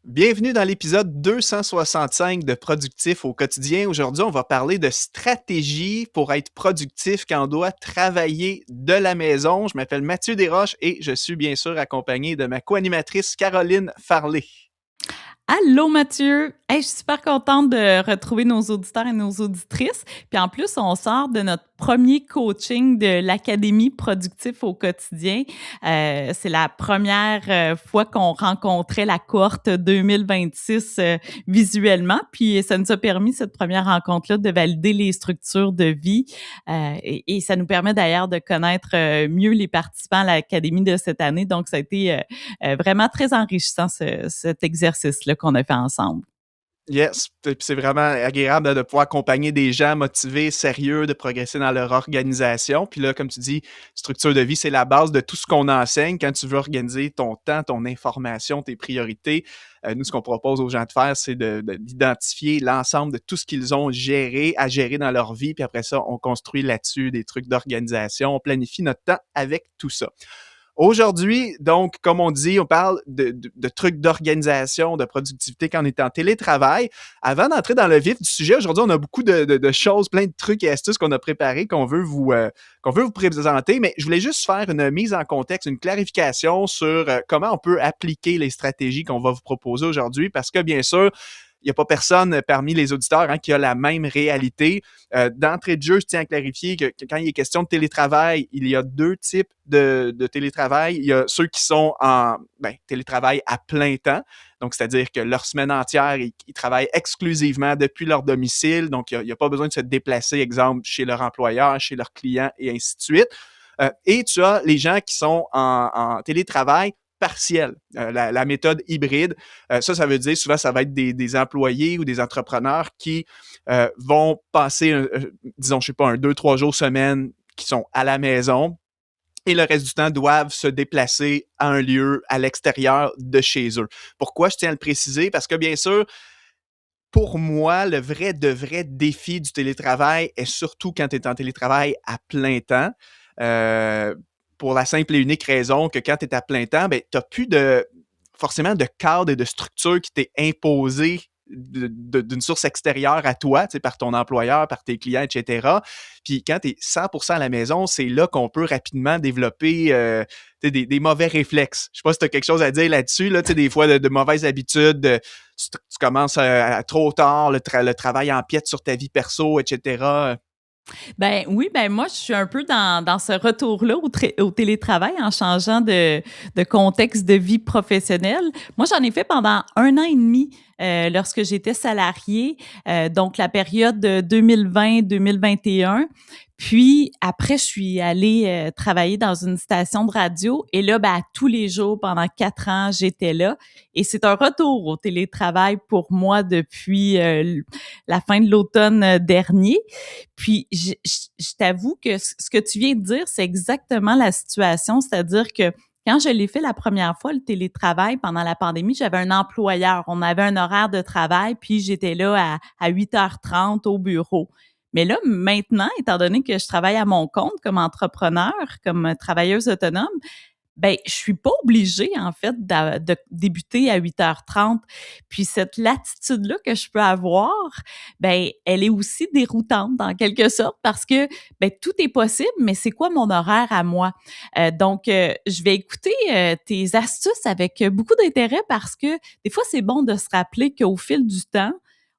Bienvenue dans l'épisode 265 de Productif au quotidien. Aujourd'hui, on va parler de stratégie pour être productif quand on doit travailler de la maison. Je m'appelle Mathieu Desroches et je suis bien sûr accompagné de ma co-animatrice Caroline Farley. Allô Mathieu! Hey, je suis super contente de retrouver nos auditeurs et nos auditrices. Puis en plus, on sort de notre premier coaching de l'Académie Productif au quotidien. C'est la première fois qu'on rencontrait la cohorte 2026 visuellement. Puis ça nous a permis, cette première rencontre-là, de valider les structures de vie. Et ça nous permet d'ailleurs de connaître mieux les participants à l'Académie de cette année. Donc, ça a été vraiment très enrichissant, cet exercice-là qu'on a fait ensemble. Yes, puis c'est vraiment agréable de pouvoir accompagner des gens motivés, sérieux, de progresser dans leur organisation. Puis là, comme tu dis, structure de vie, c'est la base de tout ce qu'on enseigne quand tu veux organiser ton temps, ton information, tes priorités. Nous, ce qu'on propose aux gens de faire, c'est d'identifier l'ensemble de tout ce qu'ils ont à gérer dans leur vie. Puis après ça, on construit là-dessus des trucs d'organisation. On planifie notre temps avec tout ça. Aujourd'hui, donc, comme on dit, on parle de trucs d'organisation, de productivité quand on est en télétravail. Avant d'entrer dans le vif du sujet, aujourd'hui, on a beaucoup de choses, plein de trucs et astuces qu'on a préparés, qu'on veut vous présenter, mais je voulais juste faire une mise en contexte, une clarification sur comment on peut appliquer les stratégies qu'on va vous proposer aujourd'hui, parce que bien sûr, il n'y a pas personne parmi les auditeurs qui a la même réalité. D'entrée de jeu, je tiens à clarifier que quand il est question de télétravail, il y a deux types de télétravail. Il y a ceux qui sont en télétravail à plein temps, donc c'est-à-dire que leur semaine entière, ils travaillent exclusivement depuis leur domicile, donc il n'y a pas besoin de se déplacer, exemple, chez leur employeur, chez leurs clients et ainsi de suite. Et tu as les gens qui sont en télétravail partiel, la méthode hybride. Ça veut dire souvent ça va être des employés ou des entrepreneurs qui vont passer, disons, je sais pas, 2-3 jours semaine qui sont à la maison et le reste du temps doivent se déplacer à un lieu à l'extérieur de chez eux. Pourquoi je tiens à le préciser? Parce que bien sûr, pour moi, le vrai défi du télétravail est surtout quand tu es en télétravail à plein temps. Euh, pour la simple et unique raison que quand tu es à plein temps, tu n'as plus forcément de cadre et de structure qui t'est imposé d'une source extérieure à toi, par ton employeur, par tes clients, etc. Puis quand tu es 100% à la maison, c'est là qu'on peut rapidement développer des mauvais réflexes. Je sais pas si tu as quelque chose à dire là-dessus, là, des fois de mauvaises habitudes, tu commences à trop tard, le travail empiète sur ta vie perso, etc. Ben oui, ben moi, je suis un peu dans ce retour-là au télétravail en changeant de contexte de vie professionnelle. Moi, j'en ai fait pendant 1 an et demi lorsque j'étais salariée, donc la période de 2020-2021. Puis après, je suis allée travailler dans une station de radio et là, ben, tous les jours, pendant 4 ans, j'étais là. Et c'est un retour au télétravail pour moi depuis la fin de l'automne dernier. Puis, je t'avoue que ce que tu viens de dire, c'est exactement la situation. C'est-à-dire que quand je l'ai fait la première fois, le télétravail, pendant la pandémie, j'avais un employeur. On avait un horaire de travail, puis j'étais là à 8h30 au bureau. Mais là, maintenant, étant donné que je travaille à mon compte comme entrepreneur, comme travailleuse autonome, ben, je suis pas obligée, en fait, de débuter à 8h30. Puis cette latitude-là que je peux avoir, ben, elle est aussi déroutante dans quelque sorte parce que, ben, tout est possible, mais c'est quoi mon horaire à moi? Donc, je vais écouter tes astuces avec beaucoup d'intérêt parce que des fois, c'est bon de se rappeler qu'au fil du temps,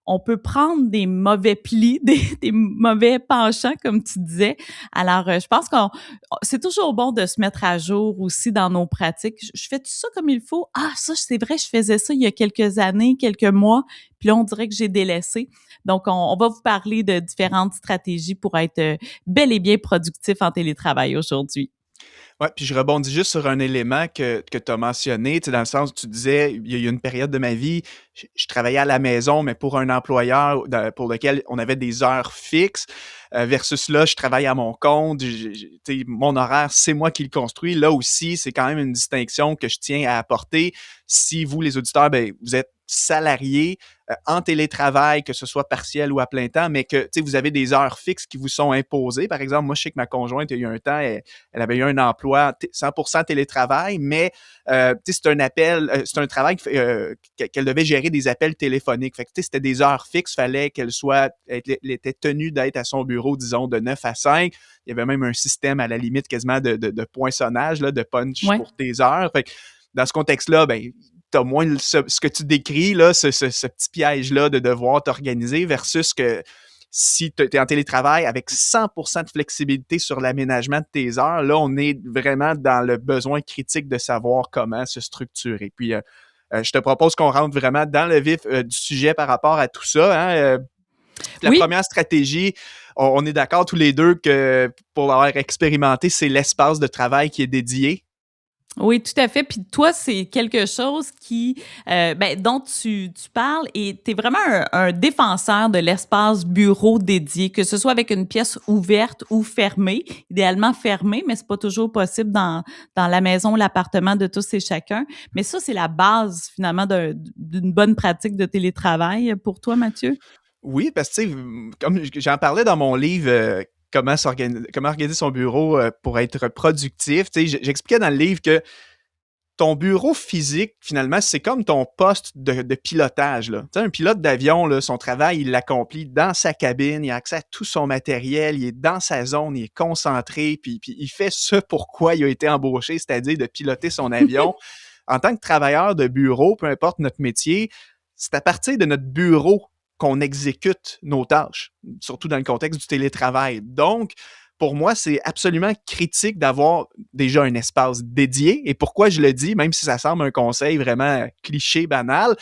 on peut prendre des mauvais plis, des mauvais penchants, comme tu disais. Alors, je pense qu'on c'est toujours bon de se mettre à jour aussi dans nos pratiques. Je fais tout ça comme il faut. Ah, ça, c'est vrai, je faisais ça il y a quelques années, quelques mois, puis là, on dirait que j'ai délaissé. Donc, on va vous parler de différentes stratégies pour être bel et bien productif en télétravail aujourd'hui. Ouais, puis je rebondis juste sur un élément que tu as mentionné, dans le sens où tu disais, il y a une période de ma vie, je travaillais à la maison, mais pour un employeur pour lequel on avait des heures fixes, versus là, je travaille à mon compte, mon horaire, c'est moi qui le construis. Là aussi, c'est quand même une distinction que je tiens à apporter. Si vous, les auditeurs, vous êtes salarié en télétravail, que ce soit partiel ou à plein temps, mais que vous avez des heures fixes qui vous sont imposées. Par exemple, moi, je sais que ma conjointe, il y a eu un temps, elle avait eu un emploi 100% télétravail, mais c'est c'est un travail qu'elle devait gérer des appels téléphoniques. Fait que c'était des heures fixes, fallait elle était tenue d'être à son bureau, disons, de 9 à 5. Il y avait même un système à la limite quasiment de poinçonnage, là, de punch Ouais. pour tes heures. Fait que dans ce contexte-là, ben, t'as moins ce que tu décris, là, ce petit piège-là de devoir t'organiser versus que si tu es en télétravail avec 100% de flexibilité sur l'aménagement de tes heures, là, on est vraiment dans le besoin critique de savoir comment se structurer. Puis, je te propose qu'on rentre vraiment dans le vif du sujet par rapport à tout ça. Hein? La Oui. première stratégie, on est d'accord tous les deux que pour l'avoir expérimenté, c'est l'espace de travail qui est dédié. Oui, tout à fait. Puis toi, c'est quelque chose dont tu parles et tu es vraiment un défenseur de l'espace bureau dédié, que ce soit avec une pièce ouverte ou fermée, idéalement fermée, mais c'est pas toujours possible dans la maison ou l'appartement de tous et chacun. Mais ça, c'est la base finalement d'une bonne pratique de télétravail pour toi, Mathieu? Oui, parce que, tu sais, comme j'en parlais dans mon livre, comment organiser son bureau pour être productif, tu sais, j'expliquais dans le livre que ton bureau physique, finalement, c'est comme ton poste de pilotage, là. Tu sais, un pilote d'avion, là, son travail, il l'accomplit dans sa cabine, il a accès à tout son matériel, il est dans sa zone, il est concentré, puis il fait ce pourquoi il a été embauché, c'est-à-dire de piloter son avion. En tant que travailleur de bureau, peu importe notre métier, c'est à partir de notre bureau qu'on exécute nos tâches, surtout dans le contexte du télétravail. Donc, pour moi, c'est absolument critique d'avoir déjà un espace dédié. Et pourquoi je le dis, même si ça semble un conseil vraiment cliché, banal,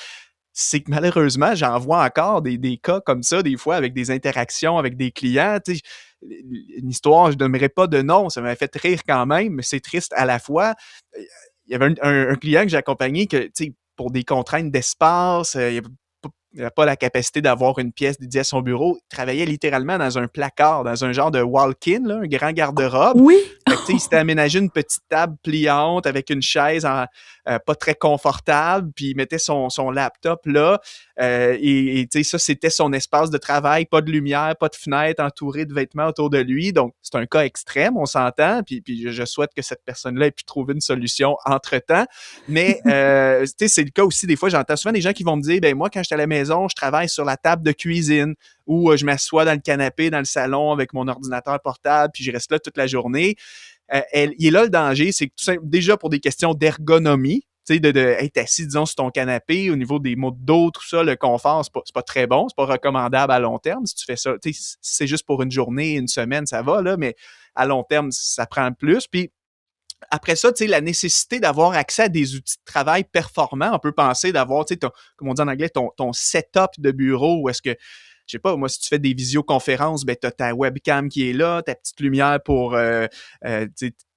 c'est que malheureusement, j'en vois encore des cas comme ça, des fois, avec des interactions avec des clients. Tu sais, une histoire, je ne donnerai pas de nom, ça m'a fait rire quand même, mais c'est triste à la fois. Il y avait un client que j'ai accompagné que, tu sais, pour des contraintes d'espace, il n'avait pas la capacité d'avoir une pièce dédiée à son bureau. Il travaillait littéralement dans un placard, dans un genre de walk-in, là, un grand garde-robe. Oui. Fait que, tu sais, il s'était aménagé une petite table pliante avec une chaise pas très confortable, puis il mettait son laptop là. Et tu sais, ça, c'était son espace de travail. Pas de lumière, pas de fenêtre, entouré de vêtements autour de lui. Donc, c'est un cas extrême, on s'entend. Puis je souhaite que cette personne-là ait pu trouver une solution entre-temps. Mais, tu sais, c'est le cas aussi. Des fois, j'entends souvent des gens qui vont me dire, ben moi, quand j'étais à la maison, je travaille sur la table de cuisine ou je m'assois dans le canapé, dans le salon avec mon ordinateur portable, puis je reste là toute la journée. Il est là le danger, c'est que déjà pour des questions d'ergonomie, tu sais, être assis, disons, sur ton canapé, au niveau des maux de dos, tout ça, le confort, c'est pas très bon, c'est pas recommandable à long terme si tu fais ça. Tu sais, si c'est juste pour une journée, une semaine, ça va, là, mais à long terme, ça prend plus. Puis après ça, tu sais, la nécessité d'avoir accès à des outils de travail performants, on peut penser d'avoir, tu sais, comme on dit en anglais, ton setup de bureau où est-ce que, je sais pas, moi, si tu fais des visioconférences, ben, tu as ta webcam qui est là, ta petite lumière pour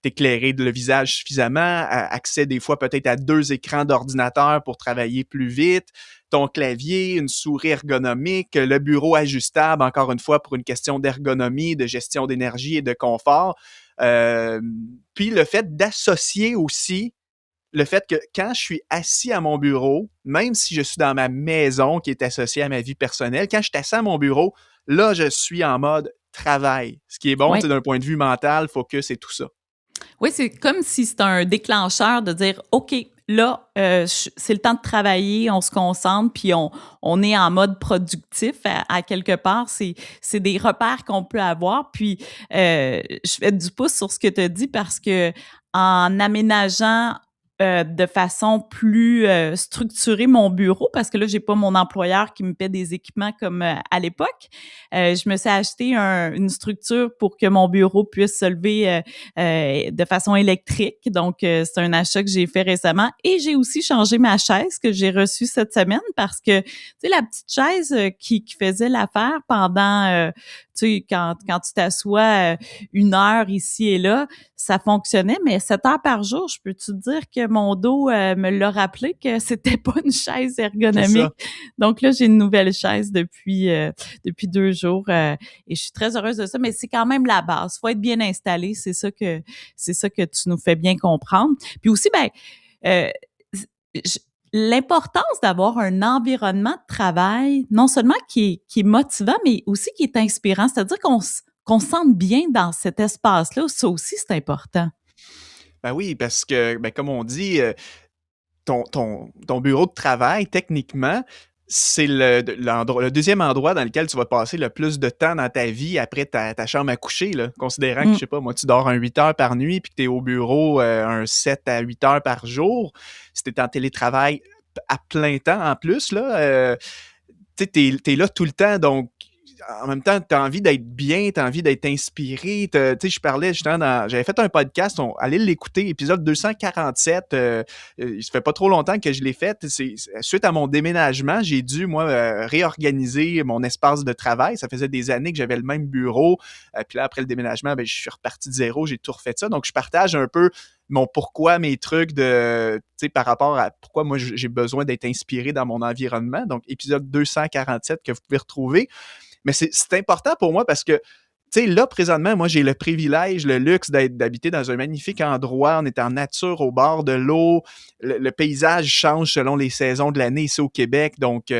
t'éclairer le visage suffisamment, accès des fois peut-être à 2 écrans d'ordinateur pour travailler plus vite, ton clavier, une souris ergonomique, le bureau ajustable, encore une fois, pour une question d'ergonomie, de gestion d'énergie et de confort. Puis le fait d'associer aussi le fait que quand je suis assis à mon bureau, même si je suis dans ma maison qui est associée à ma vie personnelle, quand je suis assis à mon bureau, là, je suis en mode travail. Ce qui est bon, Oui. d'un point de vue mental, focus et tout ça. Oui, c'est comme si c'était un déclencheur de dire OK, là, c'est le temps de travailler, on se concentre, puis on est en mode productif à quelque part. C'est des repères qu'on peut avoir. Puis, je fais du pouce sur ce que tu as dit parce que en aménageant de façon plus structurée mon bureau, parce que là, j'ai pas mon employeur qui me paie des équipements comme à l'époque. Je me suis acheté une structure pour que mon bureau puisse se lever de façon électrique. Donc, c'est un achat que j'ai fait récemment. Et j'ai aussi changé ma chaise que j'ai reçue cette semaine parce que, tu sais, la petite chaise qui faisait l'affaire pendant, tu sais, quand tu t'assois 1 heure ici et là, ça fonctionnait, mais 7 heures par jour, je peux te dire que mon dos me l'a rappelé que c'était pas une chaise C'est ça. ergonomique. Donc là, j'ai une nouvelle chaise depuis 2 jours et je suis très heureuse de ça, mais c'est quand même la base. Faut être bien installé, c'est ça que tu nous fais bien comprendre. Puis aussi, ben, je l'importance d'avoir un environnement de travail, non seulement qui est motivant, mais aussi qui est inspirant. C'est-à-dire qu'on se sente bien dans cet espace-là. Ça aussi, c'est important. Ben oui, parce que, ben, comme on dit, ton bureau de travail, techniquement, c'est le deuxième endroit dans lequel tu vas passer le plus de temps dans ta vie après ta chambre à coucher, là. Considérant que, je Mm. sais pas, moi, tu dors un 8 heures par nuit puis que tu es au bureau un 7 à 8 heures par jour. Si tu es en télétravail à plein temps en plus, là, tu sais, t'es là tout le temps, donc en même temps, tu as envie d'être bien, tu as envie d'être inspiré. Tu sais, je parlais justement j'avais fait un podcast, allez l'écouter, épisode 247. Ça fait pas trop longtemps que je l'ai fait. Suite à mon déménagement, j'ai dû, moi, réorganiser mon espace de travail. Ça faisait des années que j'avais le même bureau. Puis là, après le déménagement, ben, je suis reparti de zéro, j'ai tout refait ça. Donc, je partage un peu mon pourquoi, mes trucs par rapport à pourquoi moi j'ai besoin d'être inspiré dans mon environnement. Donc, épisode 247 que vous pouvez retrouver. Mais c'est important pour moi parce que, tu sais, là, présentement, moi, j'ai le privilège, le luxe d'habiter dans un magnifique endroit. On est en nature, au bord de l'eau. Le paysage change selon les saisons de l'année ici au Québec. Donc,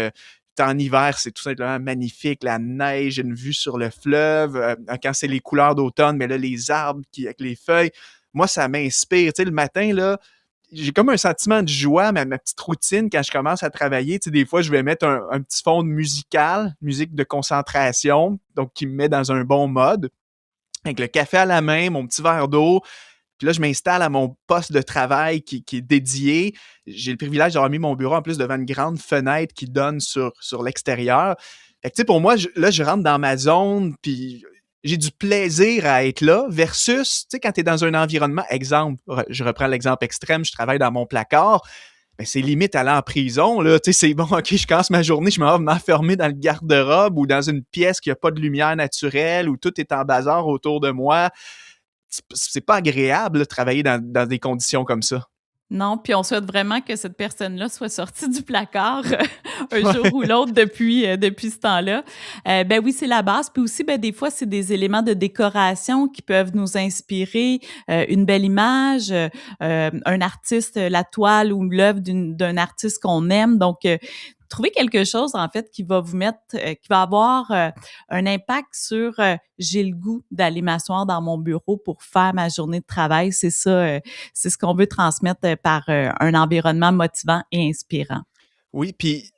en hiver, c'est tout simplement magnifique. La neige, une vue sur le fleuve. Quand c'est les couleurs d'automne, mais là, les arbres avec les feuilles. Moi, ça m'inspire. Tu sais, le matin, là, j'ai comme un sentiment de joie, ma petite routine quand je commence à travailler. Tu sais, des fois, je vais mettre un petit fond musical, musique de concentration, donc qui me met dans un bon mode, avec le café à la main, mon petit verre d'eau. Puis là, je m'installe à mon poste de travail qui est dédié. J'ai le privilège d'avoir mis mon bureau en plus devant une grande fenêtre qui donne sur l'extérieur. Fait que, tu sais, pour moi, là, je rentre dans ma zone, puis j'ai du plaisir à être là, versus, tu sais, quand tu es dans un environnement, exemple, je reprends l'exemple extrême, je travaille dans mon placard, ben c'est limite aller en prison, là, tu sais, c'est bon, OK, je commence ma journée, je m'en vais m'enfermer dans le garde-robe ou dans une pièce qui a pas de lumière naturelle, où tout est en bazar autour de moi. C'est pas agréable, là, de travailler dans des conditions comme ça. Non, puis on souhaite vraiment que cette personne-là soit sortie du placard un jour ou Ouais. l'autre depuis ce temps-là. Ben oui, c'est la base. Puis aussi, ben des fois, c'est des éléments de décoration qui peuvent nous inspirer, une belle image, un artiste, la toile ou l'œuvre d'un artiste qu'on aime. Donc, trouver quelque chose, en fait, qui va vous mettre, qui va avoir un impact sur j'ai le goût d'aller m'asseoir dans mon bureau pour faire ma journée de travail. C'est ça, c'est ce qu'on veut transmettre par un environnement motivant et inspirant. Oui, puis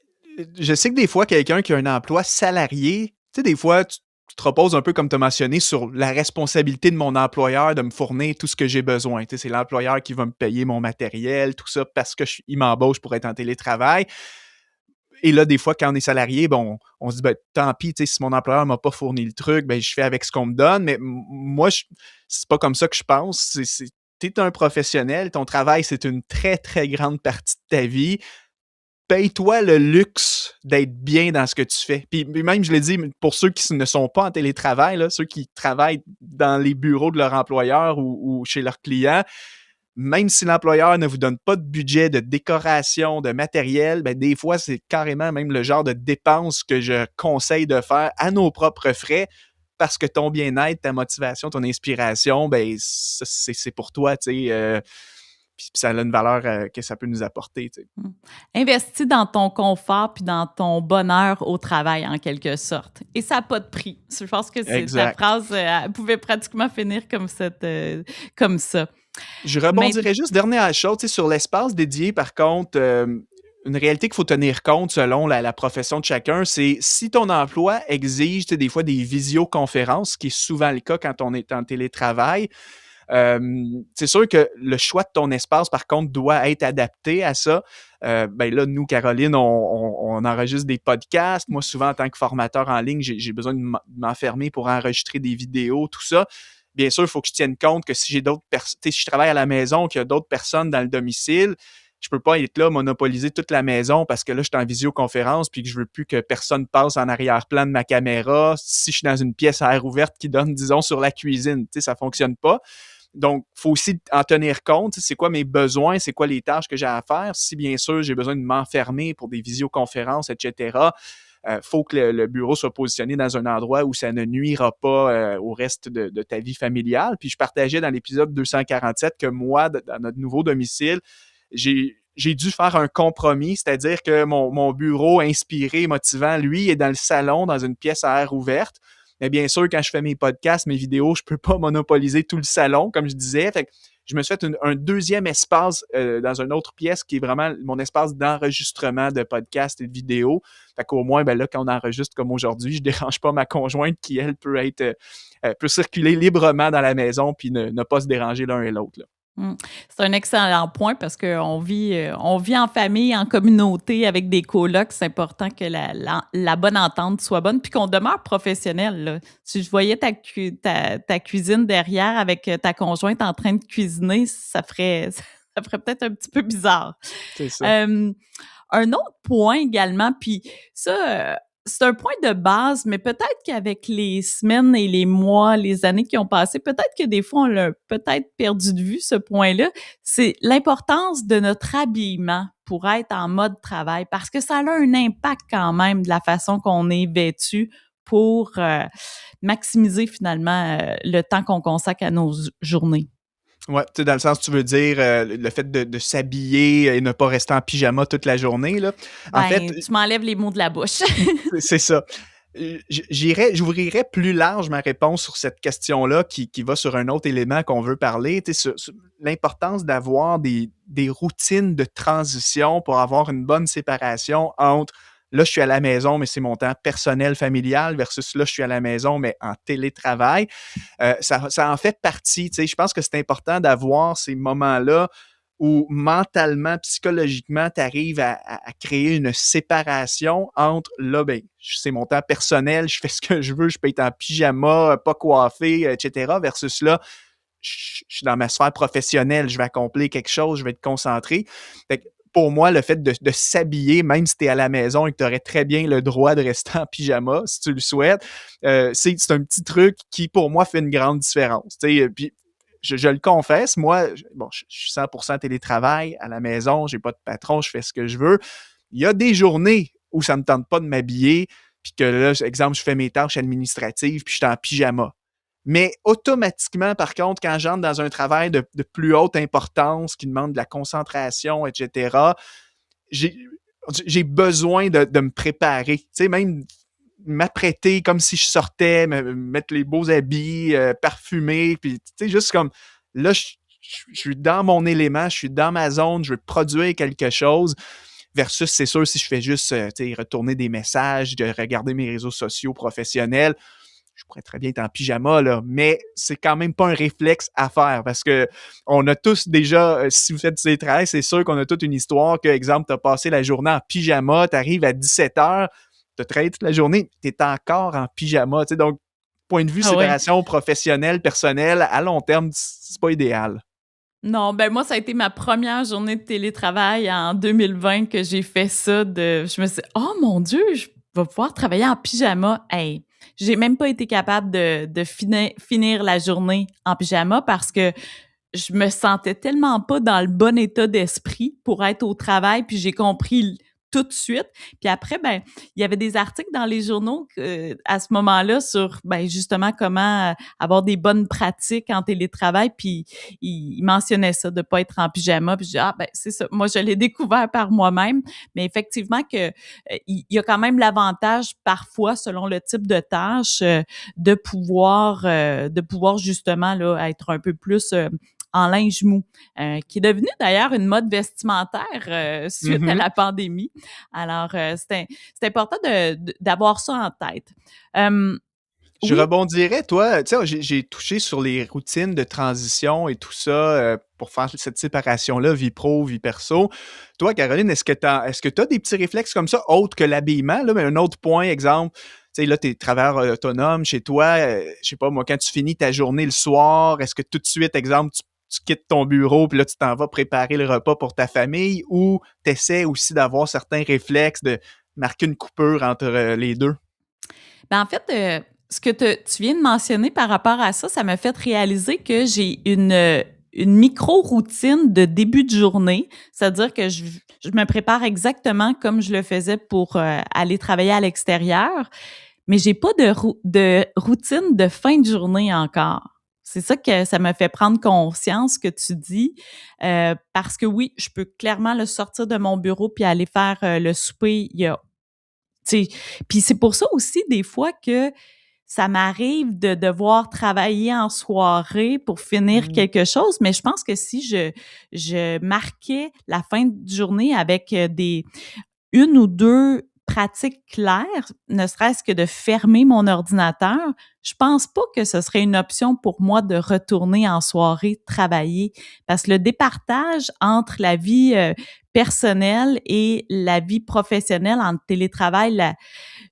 je sais que des fois, quelqu'un qui a un emploi salarié, tu sais, des fois, tu te reposes un peu comme tu as mentionné sur la responsabilité de mon employeur de me fournir tout ce que j'ai besoin. Tu sais, c'est l'employeur qui va me payer mon matériel, tout ça, parce que il m'embauche pour être en télétravail. Et là, des fois, quand on est salarié, bon, on se dit, ben, tant pis, tu sais, si mon employeur m'a pas fourni le truc, ben, je fais avec ce qu'on me donne. Mais moi, c'est pas comme ça que je pense. T'es un professionnel, ton travail, c'est une très, très grande partie de ta vie. Paye-toi le luxe d'être bien dans ce que tu fais. Puis même, je l'ai dit, pour ceux qui ne sont pas en télétravail, là, ceux qui travaillent dans les bureaux de leur employeur ou chez leurs clients, même si l'employeur ne vous donne pas de budget, de décoration, de matériel, ben des fois, c'est carrément même le genre de dépenses que je conseille de faire à nos propres frais parce que ton bien-être, ta motivation, ton inspiration, ben c'est pour toi, tu sais. Puis ça a une valeur que ça peut nous apporter, tu sais. Mm. Investis dans ton confort puis dans ton bonheur au travail, en quelque sorte. Et ça n'a pas de prix. Je pense que ta Exact. phrase elle pouvait pratiquement finir comme ça. Je Mais rebondirais juste, dernière chose, tu sais, sur l'espace dédié, par contre, une réalité qu'il faut tenir compte selon la profession de chacun, c'est si ton emploi exige, tu sais, des fois des visioconférences, ce qui est souvent le cas quand on est en télétravail, c'est sûr que le choix de ton espace, par contre, doit être adapté à ça. Ben là, nous, Caroline, on enregistre des podcasts. Moi, souvent, en tant que formateur en ligne, j'ai besoin de m'enfermer pour enregistrer des vidéos, tout ça. Bien sûr, il faut que je tienne compte que si j'ai d'autres personnes, si je travaille à la maison, qu'il y a d'autres personnes dans le domicile, je peux pas être là, monopoliser toute la maison parce que là, je suis en visioconférence puis que je veux plus que personne passe en arrière-plan de ma caméra. Si je suis dans une pièce à air ouverte qui donne, disons, sur la cuisine, tu sais, ça fonctionne pas. Donc, il faut aussi en tenir compte. C'est quoi mes besoins? C'est quoi les tâches que j'ai à faire? Si, bien sûr, j'ai besoin de m'enfermer pour des visioconférences, etc., faut que le bureau soit positionné dans un endroit où ça ne nuira pas au reste de ta vie familiale. Puis, je partageais dans l'épisode 247 que moi, dans notre nouveau domicile, j'ai j'ai dû faire un compromis, c'est-à-dire que mon bureau inspiré, motivant, lui, est dans le salon, dans une pièce à air ouverte. Mais bien sûr, quand je fais mes podcasts, mes vidéos, je peux pas monopoliser tout le salon, comme je disais. Fait que je me suis fait un deuxième espace dans une autre pièce qui est vraiment mon espace d'enregistrement de podcasts et de vidéos. Fait qu'au moins, ben là, quand on enregistre comme aujourd'hui, je dérange pas ma conjointe qui, elle, peut circuler librement dans la maison puis ne pas se déranger l'un et l'autre, là. C'est un excellent point parce qu'on vit en famille, en communauté, avec des colocs. C'est important que la bonne entente soit bonne puis qu'on demeure professionnel, là. Si je voyais ta cuisine derrière avec ta conjointe en train de cuisiner, ça ferait, ça ferait peut-être un petit peu bizarre. C'est ça. Un autre point également, puis ça, c'est un point de base, mais peut-être qu'avec les semaines et les mois, les années qui ont passé, peut-être que des fois, on l'a peut-être perdu de vue, ce point-là, c'est l'importance de notre habillement pour être en mode travail, parce que ça a un impact quand même de la façon qu'on est vêtu pour maximiser finalement le temps qu'on consacre à nos journées. Ouais, tu sais, dans le sens, tu veux dire le fait de s'habiller et ne pas rester en pyjama toute la journée, là. En fait, Ben, tu m'enlèves les mots de la bouche. c'est ça. J'ouvrirais plus large ma réponse sur cette question-là qui va sur un autre élément qu'on veut parler, tu sais, sur l'importance d'avoir des routines de transition pour avoir une bonne séparation entre là, je suis à la maison, mais c'est mon temps personnel, familial, versus là, je suis à la maison, mais en télétravail. Ça en fait partie. Tu sais, je pense que c'est important d'avoir ces moments-là où mentalement, psychologiquement, tu arrives à créer une séparation entre là, ben, c'est mon temps personnel, je fais ce que je veux, je peux être en pyjama, pas coiffé, etc. Versus là, je suis dans ma sphère professionnelle, je vais accomplir quelque chose, je vais être concentré. Fait que pour moi, le fait de s'habiller, même si tu es à la maison et que tu aurais très bien le droit de rester en pyjama, si tu le souhaites, c'est un petit truc qui, pour moi, fait une grande différence. Puis, je le confesse, moi, bon, je suis 100% télétravail à la maison, j'ai pas de patron, je fais ce que je veux. Il y a des journées où ça me tente pas de m'habiller, puis que là, exemple, je fais mes tâches administratives, puis je suis en pyjama. Mais automatiquement, par contre, quand j'entre dans un travail de plus haute importance, qui demande de la concentration, etc., j'ai besoin de me préparer. Tu sais, même m'apprêter comme si je sortais, mettre les beaux habits, parfumer, puis tu sais, juste comme là, je suis dans mon élément, je suis dans ma zone, je veux produire quelque chose. Versus, c'est sûr, si je fais juste retourner des messages, de regarder mes réseaux sociaux professionnels, je pourrais très bien être en pyjama, là, mais c'est quand même pas un réflexe à faire parce que on a tous déjà, si vous faites du télétravail, c'est sûr qu'on a toute une histoire que, exemple, tu as passé la journée en pyjama, tu arrives à 17h, tu as travaillé toute la journée, tu es encore en pyjama. Tu sais, donc, point de vue Ah ouais. séparation professionnelle, personnelle, à long terme, c'est pas idéal. Non, ben moi, ça a été ma première journée de télétravail en 2020 que j'ai fait ça. Je me suis dit, oh mon Dieu, je vais pouvoir travailler en pyjama. Hey, j'ai même pas été capable de finir la journée en pyjama parce que je me sentais tellement pas dans le bon état d'esprit pour être au travail, puis j'ai compris tout de suite. Puis après, ben, il y avait des articles dans les journaux à ce moment-là sur, ben, justement, comment avoir des bonnes pratiques en télétravail. Puis il mentionnait ça, de pas être en pyjama. Puis je dis, ah, ben, c'est ça. Moi, je l'ai découvert par moi-même. Mais effectivement, il y a quand même l'avantage, parfois, selon le type de tâche, de pouvoir justement là, être un peu plus en linge mou, qui est devenu d'ailleurs une mode vestimentaire suite à Mm-hmm. la pandémie. Alors, c'est important d'avoir ça en tête. Je Oui, rebondirais, toi, tu sais, j'ai touché sur les routines de transition et tout ça pour faire cette séparation-là, vie pro, vie perso. Toi, Caroline, est-ce que tu as des petits réflexes comme ça, autres que l'habillement, là, mais un autre point, exemple, tu sais, là, tu es travailleur autonome chez toi, je sais pas, moi, quand tu finis ta journée le soir, est-ce que tout de suite, exemple, tu quittes ton bureau, puis là, tu t'en vas préparer le repas pour ta famille, ou tu essaies aussi d'avoir certains réflexes de marquer une coupure entre les deux? ben en fait, ce que tu viens de mentionner par rapport à ça, ça m'a fait réaliser que j'ai une micro-routine de début de journée, c'est-à-dire que je me prépare exactement comme je le faisais pour aller travailler à l'extérieur, mais j'ai pas de routine de fin de journée encore. C'est ça que ça me fait prendre conscience que tu dis, parce que oui, je peux clairement le sortir de mon bureau puis aller faire, le souper. Il y a tu sais, puis c'est pour ça aussi des fois que ça m'arrive de devoir travailler en soirée pour finir Mmh. quelque chose, mais je pense que si je marquais la fin de journée avec, des une ou 2 pratiques claires, ne serait-ce que de fermer mon ordinateur, je pense pas que ce serait une option pour moi de retourner en soirée travailler. Parce que le départage entre la vie, personnelle et la vie professionnelle en télétravail,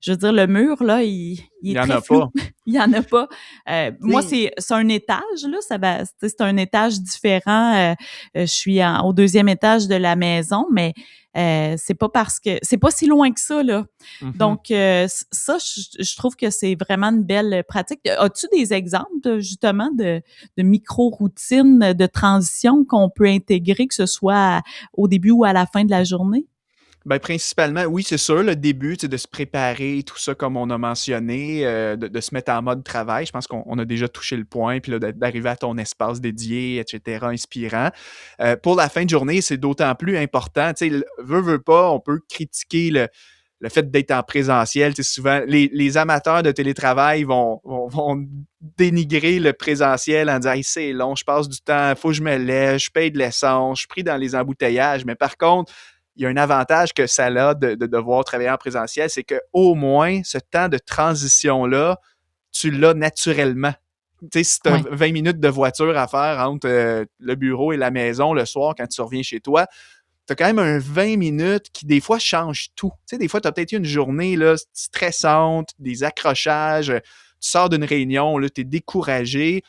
je veux dire, le mur, là, il Il y est en très a flou. pas. Il y en a pas. Moi, Tu sais, c'est un étage, là, ça va, tu sais, c'est un étage différent. Je suis au deuxième étage de la maison, mais c'est pas parce que c'est pas si loin que ça, là. mmh. Donc, ça, je trouve que c'est vraiment une belle pratique. As-tu des exemples, justement, de micro-routines de transition qu'on peut intégrer, que ce soit au début ou à la fin de la journée? Ben, principalement, oui, c'est sûr, le début, de se préparer, tout ça comme on a mentionné, de se mettre en mode travail. Je pense qu'on a déjà touché le point, puis là, d'arriver à ton espace dédié, et cetera, inspirant. Pour la fin de journée, c'est d'autant plus important. Tu sais, veut pas, on peut critiquer le fait d'être en présentiel. Tu sais, souvent, les amateurs de télétravail vont dénigrer le présentiel en disant hey, c'est long, je passe du temps, il faut que je me lève, je paye de l'essence, je suis pris dans les embouteillages. Mais par contre, il y a un avantage que ça a de devoir travailler en présentiel, c'est qu'au moins, ce temps de transition-là, tu l'as naturellement. Tu sais, si tu as Ouais. 20 minutes de voiture à faire entre le bureau et la maison le soir quand tu reviens chez toi, tu as quand même un 20 minutes qui, des fois, change tout. Tu sais, des fois, tu as peut-être eu une journée là, stressante, des accrochages, tu sors d'une réunion, tu es découragé.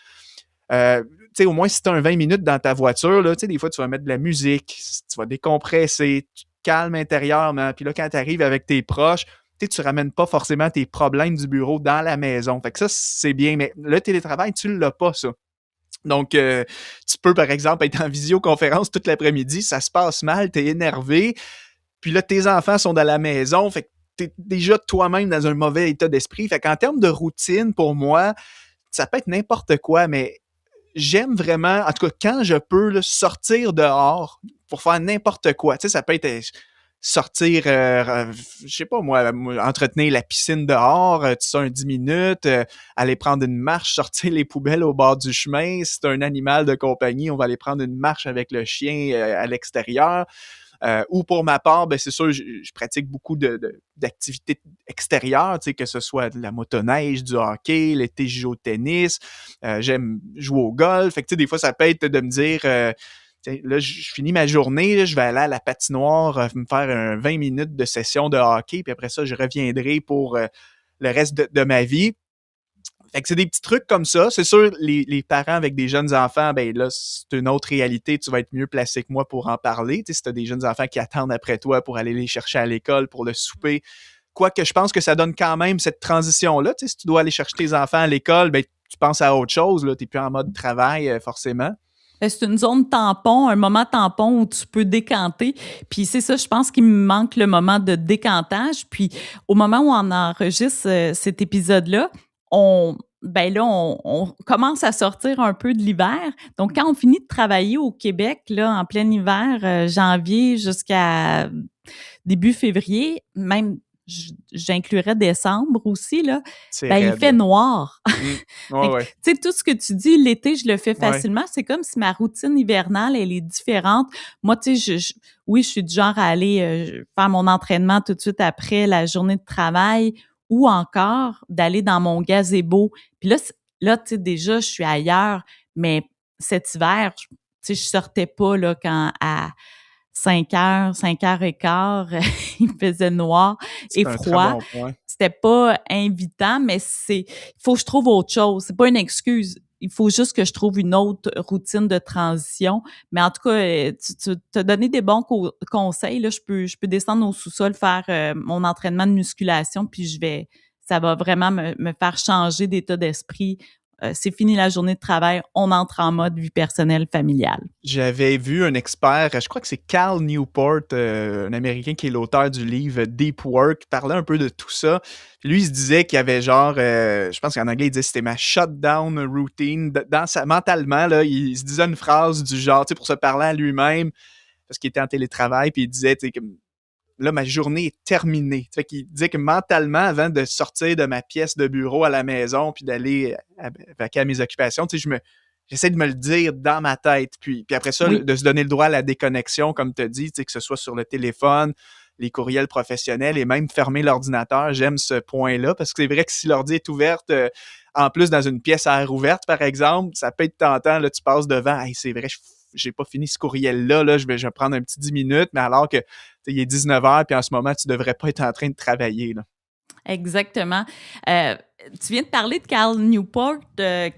Tu sais, au moins, si tu as un 20 minutes dans ta voiture, là, tu sais, des fois, tu vas mettre de la musique, tu vas décompresser, tu te calmes intérieurement. Puis là, quand tu arrives avec tes proches, tu ramènes pas forcément tes problèmes du bureau dans la maison. Fait que ça, c'est bien. Mais le télétravail, tu l'as pas, ça. Donc, tu peux, par exemple, être en visioconférence toute l'après-midi, ça se passe mal, tu es énervé, puis là, tes enfants sont dans la maison, fait que tu es déjà toi-même dans un mauvais état d'esprit. Fait qu'en termes de routine, pour moi, ça peut être n'importe quoi, mais j'aime vraiment, en tout cas, quand je peux là, sortir dehors pour faire n'importe quoi. Tu sais, ça peut être sortir, je sais pas moi, entretenir la piscine dehors, tu sais, un 10 minutes, aller prendre une marche, sortir les poubelles au bord du chemin. Si c'est un animal de compagnie, on va aller prendre une marche avec le chien à l'extérieur. Ou pour ma part, ben c'est sûr, je pratique beaucoup d'activités extérieures, tu sais, que ce soit de la motoneige, du hockey, l'été, je joue au tennis, j'aime jouer au golf. Fait que, tu sais, des fois, ça peut être de me dire, là, je finis ma journée, là, je vais aller à la patinoire, me faire 20 minutes de session de hockey, puis après ça, je reviendrai pour le reste de ma vie. Fait que c'est des petits trucs comme ça. C'est sûr, les parents avec des jeunes enfants, ben là, c'est une autre réalité. Tu vas être mieux placé que moi pour en parler. Tu sais, si tu as des jeunes enfants qui attendent après toi pour aller les chercher à l'école, pour le souper. Quoique je pense que ça donne quand même cette transition-là. Tu sais, si tu dois aller chercher tes enfants à l'école, ben, tu penses à autre chose. Tu n'es plus en mode travail, forcément. C'est une zone tampon, un moment tampon où tu peux décanter. Puis c'est ça, je pense qu'il me manque le moment de décantage. Puis au moment où on enregistre cet épisode-là, on commence à sortir un peu de l'hiver. Donc, quand on finit de travailler au Québec, là, en plein hiver, janvier jusqu'à début février, même j'inclurais décembre aussi, là, C'est ben il fait raide. noir. Mm. Ouais, Fait que, ouais. tu sais, tout ce que tu dis, l'été, je le fais Ouais. facilement. C'est comme si ma routine hivernale, elle est différente. Moi, tu sais, oui, je suis du genre à aller faire mon entraînement tout de suite après la journée de travail ou encore d'aller dans mon gazebo. Puis là, là, tu sais, déjà, je suis ailleurs, mais cet hiver, tu sais, je sortais pas là quand à 5 heures, 5 heures et quart, il faisait noir et C'est un très froid. bon point. C'était pas invitant, mais il faut que je trouve autre chose. C'est pas une excuse. Il faut juste que je trouve une autre routine de transition. Mais en tout cas, tu t'as donné des bons conseils. Là, je peux descendre au sous-sol, faire mon entraînement de musculation, puis ça va vraiment me faire changer d'état d'esprit c'est fini la journée de travail, on entre en mode vie personnelle, familiale. J'avais vu un expert, je crois que c'est Cal Newport, un Américain qui est l'auteur du livre Deep Work, parlait un peu de tout ça. Puis lui, il se disait qu'il y avait genre, je pense qu'en anglais, il disait c'était ma shutdown routine. Mentalement, là, il se disait une phrase du genre, tu sais, pour se parler à lui-même, parce qu'il était en télétravail, puis il disait, tu sais, là, ma journée est terminée. Fait qu'il disait que mentalement, avant de sortir de ma pièce de bureau à la maison puis d'aller vaquer à mes occupations, tu sais, j'essaie de me le dire dans ma tête. Puis après ça, Oui. de se donner le droit à la déconnexion, comme tu as dit, tu sais, que ce soit sur le téléphone, les courriels professionnels et même fermer l'ordinateur. J'aime ce point-là parce que c'est vrai que si l'ordi est ouverte, en plus dans une pièce à air ouverte, par exemple, ça peut être tentant. Là, tu passes devant, hey, c'est vrai, j'ai pas fini ce courriel-là, là, je vais prendre un petit 10 minutes, mais alors que il est 19h, puis en ce moment, tu devrais pas être en train de travailler. Là. Exactement. Tu viens de parler de Cal Newport,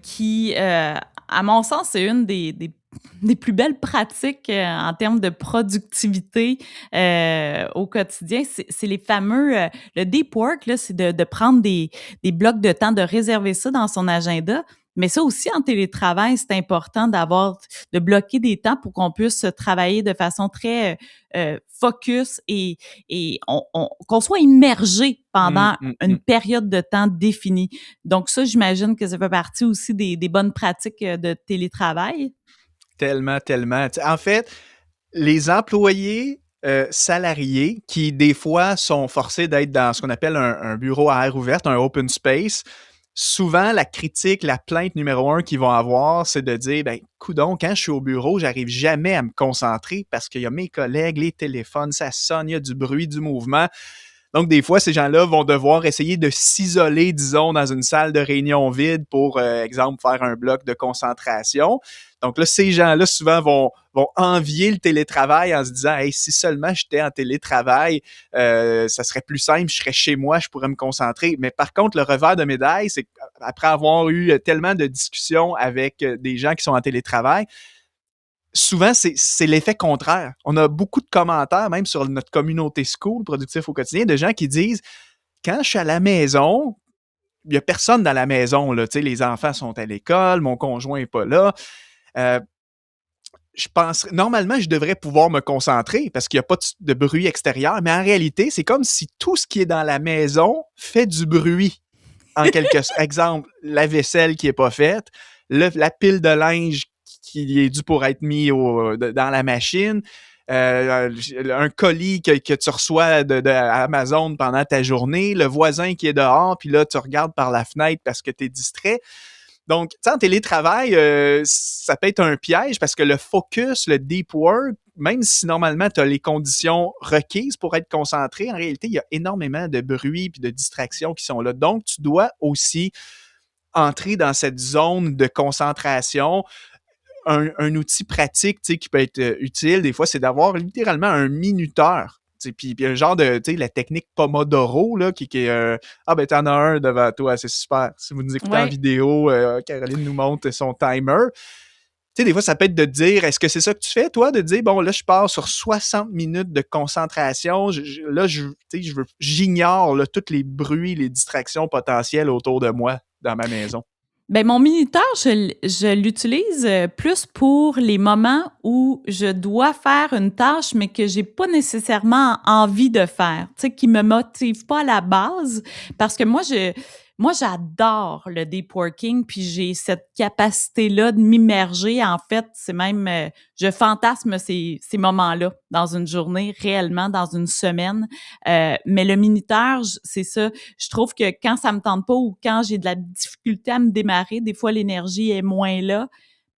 qui, à mon sens, c'est une des plus belles pratiques en termes de productivité au quotidien. C'est les fameux... le deep work, là, c'est de prendre des blocs de temps, de réserver ça dans son agenda. Mais ça aussi, en télétravail, c'est important de bloquer des temps pour qu'on puisse travailler de façon très focus et qu'on soit immergé pendant une période de temps définie. Donc ça, j'imagine que ça fait partie aussi des bonnes pratiques de télétravail. Tellement, tellement. En fait, les employés salariés qui, des fois, sont forcés d'être dans ce qu'on appelle un bureau à air ouverte, un open space, souvent, la critique, la plainte numéro 1 qu'ils vont avoir, c'est de dire, ben, coudonc, quand je suis au bureau, j'arrive jamais à me concentrer parce qu'il y a mes collègues, les téléphones, ça sonne, il y a du bruit, du mouvement. Donc, des fois, ces gens-là vont devoir essayer de s'isoler, disons, dans une salle de réunion vide pour, exemple, faire un bloc de concentration. Donc là, ces gens-là, souvent, vont envier le télétravail en se disant « Hey, si seulement j'étais en télétravail, ça serait plus simple, je serais chez moi, je pourrais me concentrer. » Mais par contre, le revers de médaille, c'est qu'après avoir eu tellement de discussions avec des gens qui sont en télétravail, souvent, c'est l'effet contraire. On a beaucoup de commentaires, même sur notre communauté school, productif au quotidien, de gens qui disent « Quand je suis à la maison, il n'y a personne dans la maison, là, les enfants sont à l'école, mon conjoint n'est pas là. Je pense, normalement, je devrais pouvoir me concentrer parce qu'il n'y a pas de bruit extérieur, mais en réalité, c'est comme si tout ce qui est dans la maison fait du bruit. En quelque sorte, exemple, la vaisselle qui n'est pas faite, la pile de linge qui est dû pour être mis dans la machine, un colis que tu reçois de Amazon pendant ta journée, le voisin qui est dehors, puis là, tu regardes par la fenêtre parce que tu es distrait. Donc, tu sais, en télétravail, ça peut être un piège parce que le focus, le deep work, même si normalement tu as les conditions requises pour être concentré, en réalité, il y a énormément de bruit et de distractions qui sont là. Donc, tu dois aussi entrer dans cette zone de concentration. Un outil pratique, tu sais, qui peut être utile, des fois, c'est d'avoir littéralement un minuteur. Puis un genre de, tu sais, la technique Pomodoro, là, qui est, ben, t'en as un devant toi, c'est super. Si vous nous écoutez en vidéo, Caroline nous montre son timer. Tu sais, des fois, ça peut être de dire, est-ce que c'est ça que tu fais, toi, de dire, bon, là, je pars sur 60 minutes de concentration, j'ignore là, tous les bruits, les distractions potentielles autour de moi dans ma maison. Ben mon minuteur, je l'utilise plus pour les moments où je dois faire une tâche, mais que j'ai pas nécessairement envie de faire, tu sais, qui me motive pas à la base, parce que moi, j'adore le deep working, puis j'ai cette capacité-là de m'immerger. En fait, c'est même, je fantasme ces moments-là dans une journée, réellement dans une semaine. Mais le minuteur, c'est ça. Je trouve que quand ça me tente pas ou quand j'ai de la difficulté à me démarrer, des fois l'énergie est moins là,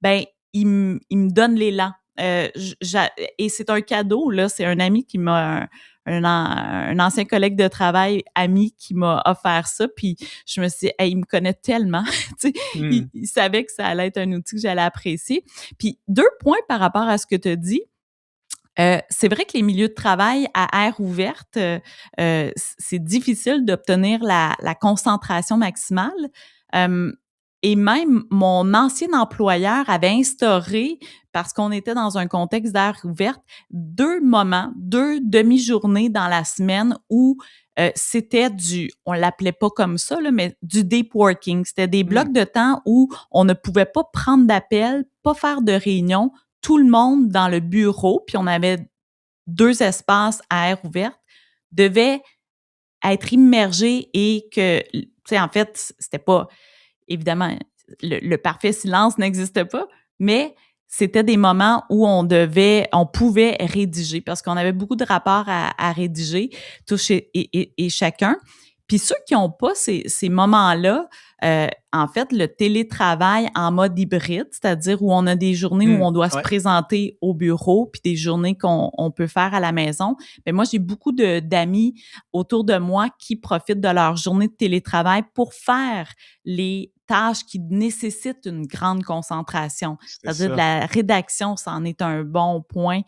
ben il me donne l'élan. Et c'est un cadeau, là. C'est un ami qui m'a... Un ancien collègue de travail, ami, qui m'a offert ça, puis je me suis dit, hey, il me connaît tellement, tu sais, il savait que ça allait être un outil que j'allais apprécier. Puis 2 points par rapport à ce que tu as dit. C'est vrai que les milieux de travail à air ouverte, c'est difficile d'obtenir la concentration maximale. Et même mon ancien employeur avait instauré, parce qu'on était dans un contexte d'air ouverte, 2 moments, 2 demi-journées dans la semaine où c'était on l'appelait pas comme ça, là, mais du deep working. C'était des blocs de temps où on ne pouvait pas prendre d'appel, pas faire de réunion, tout le monde dans le bureau, puis on avait 2 espaces à air ouverte, devait être immergé et que, tu sais, en fait, c'était pas, évidemment, le parfait silence n'existe pas, mais c'était des moments où on pouvait rédiger parce qu'on avait beaucoup de rapports à rédiger, tous et chacun. Puis ceux qui n'ont pas ces moments-là, en fait, le télétravail en mode hybride, c'est-à-dire où on a des journées où on doit se présenter au bureau, puis des journées qu'on peut faire à la maison. Bien, moi, j'ai beaucoup d'amis autour de moi qui profitent de leur journée de télétravail pour faire les tâches qui nécessitent une grande concentration. C'est-à-dire de la rédaction, c'en est un bon point.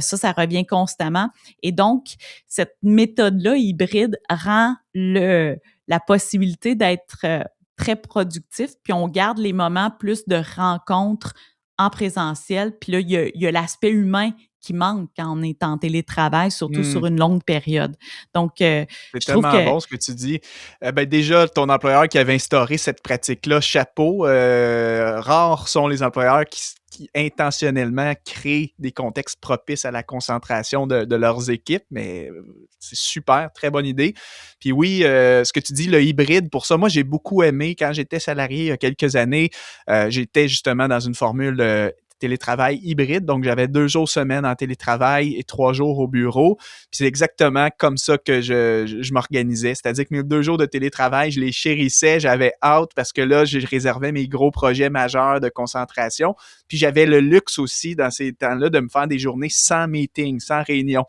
Ça revient constamment. Et donc, cette méthode-là hybride rend la possibilité d'être très productif, puis on garde les moments plus de rencontres en présentiel. Puis là, il y a l'aspect humain qui manque quand on est en télétravail, surtout sur une longue période. Donc, c'est je trouve tellement que... bon ce que tu dis. Déjà, ton employeur qui avait instauré cette pratique-là, chapeau. Rares sont les employeurs qui intentionnellement créent des contextes propices à la concentration de leurs équipes, mais c'est super, très bonne idée. Puis oui, ce que tu dis, le hybride, pour ça, moi, j'ai beaucoup aimé quand j'étais salarié il y a quelques années. J'étais justement dans une formule télétravail hybride, donc j'avais 2 jours semaine en télétravail et 3 jours au bureau. Puis c'est exactement comme ça que je m'organisais, c'est-à-dire que mes 2 jours de télétravail, je les chérissais, j'avais hâte parce que là, je réservais mes gros projets majeurs de concentration. Puis j'avais le luxe aussi dans ces temps-là de me faire des journées sans meeting, sans réunion.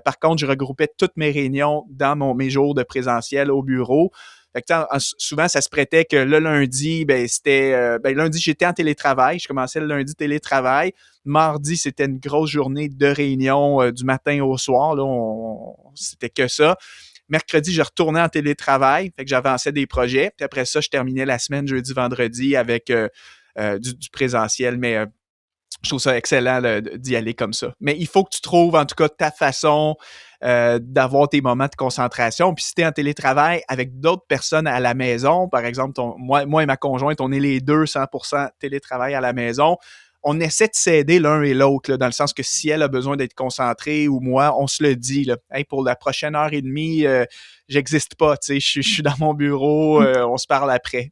Par contre, je regroupais toutes mes réunions dans mes jours de présentiel au bureau. Fait que, souvent, ça se prêtait que le lundi, lundi, j'étais en télétravail. Je commençais le lundi télétravail. Mardi, c'était une grosse journée de réunion du matin au soir. Là, c'était que ça. Mercredi, je retournais en télétravail. Fait que j'avançais des projets. Puis après ça, je terminais la semaine jeudi, vendredi avec du présentiel. Mais je trouve ça excellent d'y aller comme ça. Mais il faut que tu trouves, en tout cas, ta façon d'avoir tes moments de concentration. Puis si tu es en télétravail avec d'autres personnes à la maison, par exemple, moi et ma conjointe, on est les deux 100% télétravail à la maison. On essaie de s'aider l'un et l'autre, là, dans le sens que si elle a besoin d'être concentrée ou moi, on se le dit. Là, hey, pour la prochaine heure et demie, j'existe pas. Je suis dans mon bureau, on se parle après.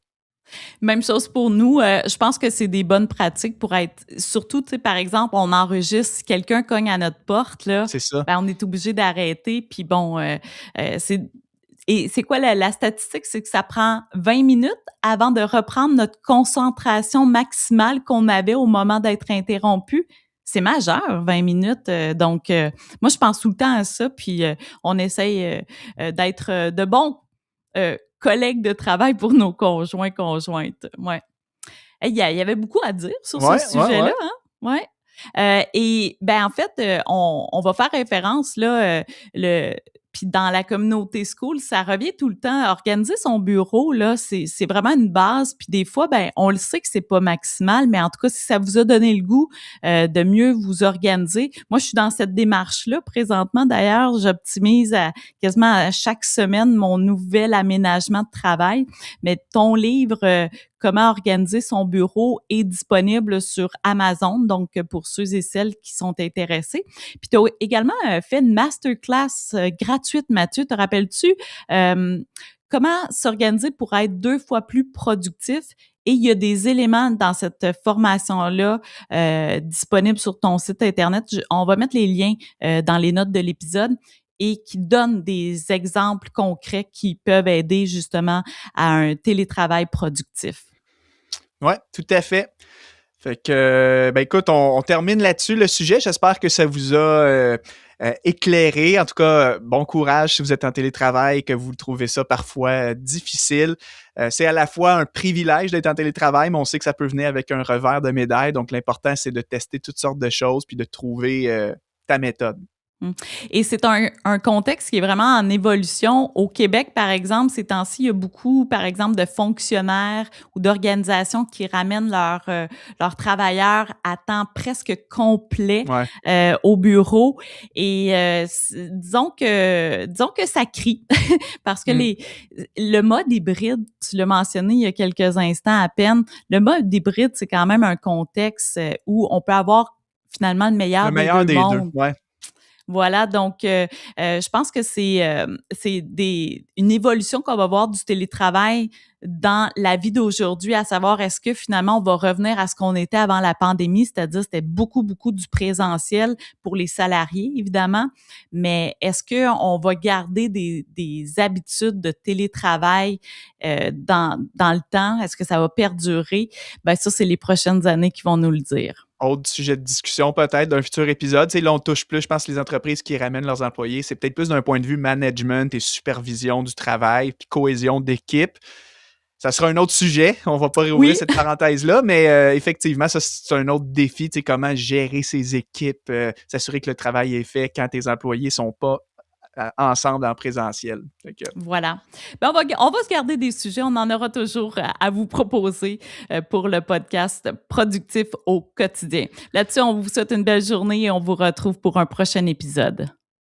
Même chose pour nous. Je pense que c'est des bonnes pratiques pour être... Surtout, tu sais, par exemple, on enregistre, si quelqu'un cogne à notre porte, là, c'est ça. Ben, on est obligé d'arrêter. Puis bon, Et c'est quoi la statistique? C'est que ça prend 20 minutes avant de reprendre notre concentration maximale qu'on avait au moment d'être interrompu. C'est majeur, 20 minutes. Donc, moi, je pense tout le temps à ça. Puis, on essaye d'être de bons collègues de travail pour nos conjointes. Ouais. Hey, il y avait beaucoup à dire sur ce sujet-là. Hein? Ouais. Et ben en fait, on va faire référence là, puis dans la communauté school, ça revient tout le temps. Organiser son bureau là, c'est vraiment une base. Puis des fois, ben on le sait que c'est pas maximal, mais en tout cas, si ça vous a donné le goût de mieux vous organiser, moi je suis dans cette démarche là présentement. D'ailleurs, j'optimise quasiment à chaque semaine mon nouvel aménagement de travail. Mais ton livre Comment organiser son bureau est disponible sur Amazon, donc pour ceux et celles qui sont intéressés. Puis tu as également fait une masterclass gratuite, Mathieu, te rappelles-tu? Comment s'organiser pour être 2 fois plus productif? Et il y a des éléments dans cette formation-là disponibles sur ton site Internet. On va mettre les liens dans les notes de l'épisode et qui donnent des exemples concrets qui peuvent aider justement à un télétravail productif. Oui, tout à fait. Fait que, écoute, on termine là-dessus le sujet. J'espère que ça vous a éclairé. En tout cas, bon courage si vous êtes en télétravail et que vous trouvez ça parfois difficile. C'est à la fois un privilège d'être en télétravail, mais on sait que ça peut venir avec un revers de médaille. Donc, l'important, c'est de tester toutes sortes de choses puis de trouver ta méthode. Mmh. Et c'est un contexte qui est vraiment en évolution. Au Québec, par exemple, ces temps-ci, il y a beaucoup, par exemple, de fonctionnaires ou d'organisations qui ramènent leurs travailleurs à temps presque complet Ouais. au bureau. Et disons que ça crie parce que Mmh. le mode hybride, tu l'as mentionné il y a quelques instants à peine, le mode hybride, c'est quand même un contexte où on peut avoir finalement le Le meilleur des meilleur deux des 2, mondes. ouais. Voilà, donc je pense que c'est une évolution qu'on va voir du télétravail dans la vie d'aujourd'hui, à savoir est-ce que finalement on va revenir à ce qu'on était avant la pandémie, c'est-à-dire c'était beaucoup, beaucoup du présentiel pour les salariés, évidemment, mais est-ce qu'on va garder des habitudes de télétravail dans le temps? Est-ce que ça va perdurer? Ben ça, c'est les prochaines années qui vont nous le dire. Autre sujet de discussion peut-être d'un futur épisode. Tu sais, là, on touche plus, je pense, les entreprises qui ramènent leurs employés. C'est peut-être plus d'un point de vue management et supervision du travail, puis cohésion d'équipe. Ça sera un autre sujet. On va pas réouvrir Oui. cette parenthèse-là, mais effectivement, ça, c'est un autre défi. Tu sais, comment gérer ses équipes, s'assurer que le travail est fait quand tes employés sont pas ensemble en présentiel. Fait que, Voilà. Ben, on va se garder des sujets. On en aura toujours à vous proposer pour le podcast Productif au quotidien. Là-dessus, on vous souhaite une belle journée et on vous retrouve pour un prochain épisode.